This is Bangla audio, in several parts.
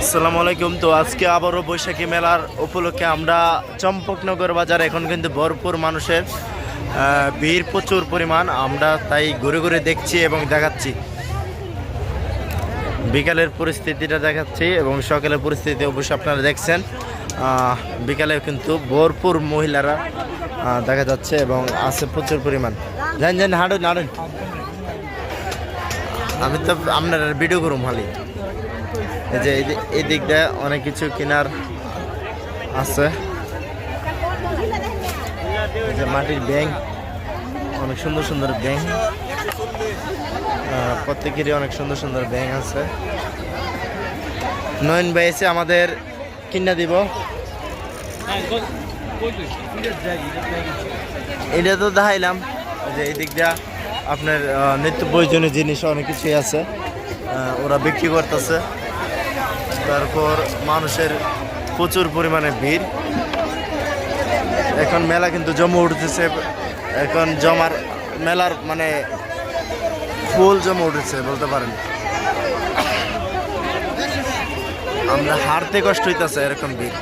আসসালামু আলাইকুম। তো আজকে আবারও বৈশাখী মেলার উপলক্ষে আমরা চম্পকনগর বাজার, এখন কিন্তু ভরপুর মানুষের ভিড় প্রচুর পরিমাণ। আমরা তাই ঘুরে ঘুরে দেখছি এবং দেখাচ্ছি, বিকালের পরিস্থিতিটা দেখাচ্ছি এবং সকালের পরিস্থিতি অবশ্যই আপনারা দেখছেন। বিকালে কিন্তু ভরপুর মহিলারা দেখা যাচ্ছে এবং আছে প্রচুর পরিমাণ। জান হাঁটুন হাঁটুন, আমি তো আপনার ভিডিও করুম খালি। এই যে এই দিক দিয়ে অনেক কিছু কেনার আছে। এই যে মাটির ব্যাংক, অনেক সুন্দর সুন্দর ব্যাংক, প্রত্যেকেরই অনেক সুন্দর সুন্দর ব্যাংক আছে। নয়ন ভাই এসে আমাদের কিনা দিব। এটা তো দেখাইলাম যে এই দিক দিয়ে আপনার নিত্য প্রয়োজনীয় জিনিস অনেক কিছুই আছে, ওরা বিক্রি করতেছে। তারপর মানুষের প্রচুর পরিমাণে ভিড়। এখন মেলা কিন্তু জমে উঠতেছে, এখন জমার মেলার মানে ফুল জমে উঠেছে বলতে পারেন। আমরা হাঁটতে কষ্ট হইতেছে এরকম ভিড়।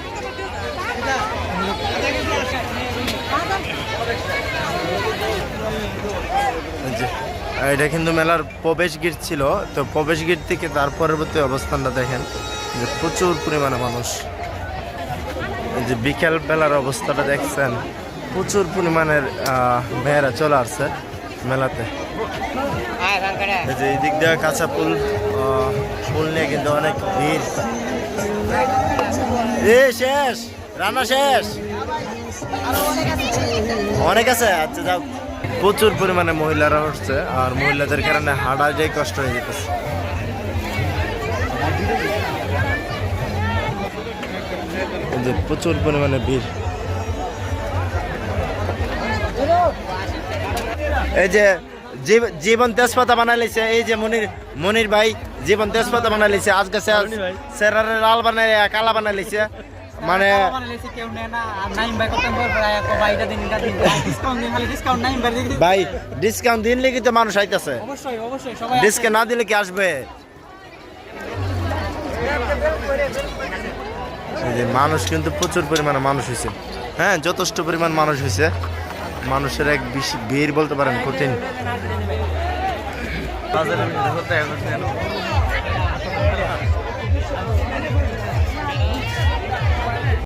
এটা কিন্তু মেলার প্রবেশ গেট ছিল, তো প্রবেশ গেট থেকে তার পরবর্তী অবস্থানটা দেখেন যে প্রচুর পরিমাণে মানুষ। এই যে বিকেল বেলার অবস্থাটা দেখছেন, প্রচুর পরিমাণের মেয়েরা চলে আসছে মেলাতে। এই যে এই দিক দিয়ে কাঁচা ফুল নিয়ে কিন্তু অনেক ভিড়। শেষ রান্না শেষ, অনেক আছে। আচ্ছা যাও, প্রচুর পরিমাণে মহিলারা উঠছে আর মহিলাদের কারণে হাঁটাটাই কষ্ট হয়ে যেতেছে। যে প্রচুর পরিমাণে ভিড়। এই যে জীবন তেজপাতা বানাই লিছে, এই যে মনির ভাই জীবন তেজপাতা বানাই লিছে। আজকে সেরারে লাল বানাই কালা বানাই লিছে, মানে ভাই ডিসকাউন্ট দিলে কিন্তু মানুষ আইতেছে, ডিসকাউন্ট না দিলে কি আসবে? মানুষ কিন্তু প্রচুর পরিমাণে মানুষ হয়েছে, হ্যাঁ যথেষ্ট পরিমাণ মানুষ হয়েছে। মানুষের এক ভিড় বলতে পারেন কঠিন।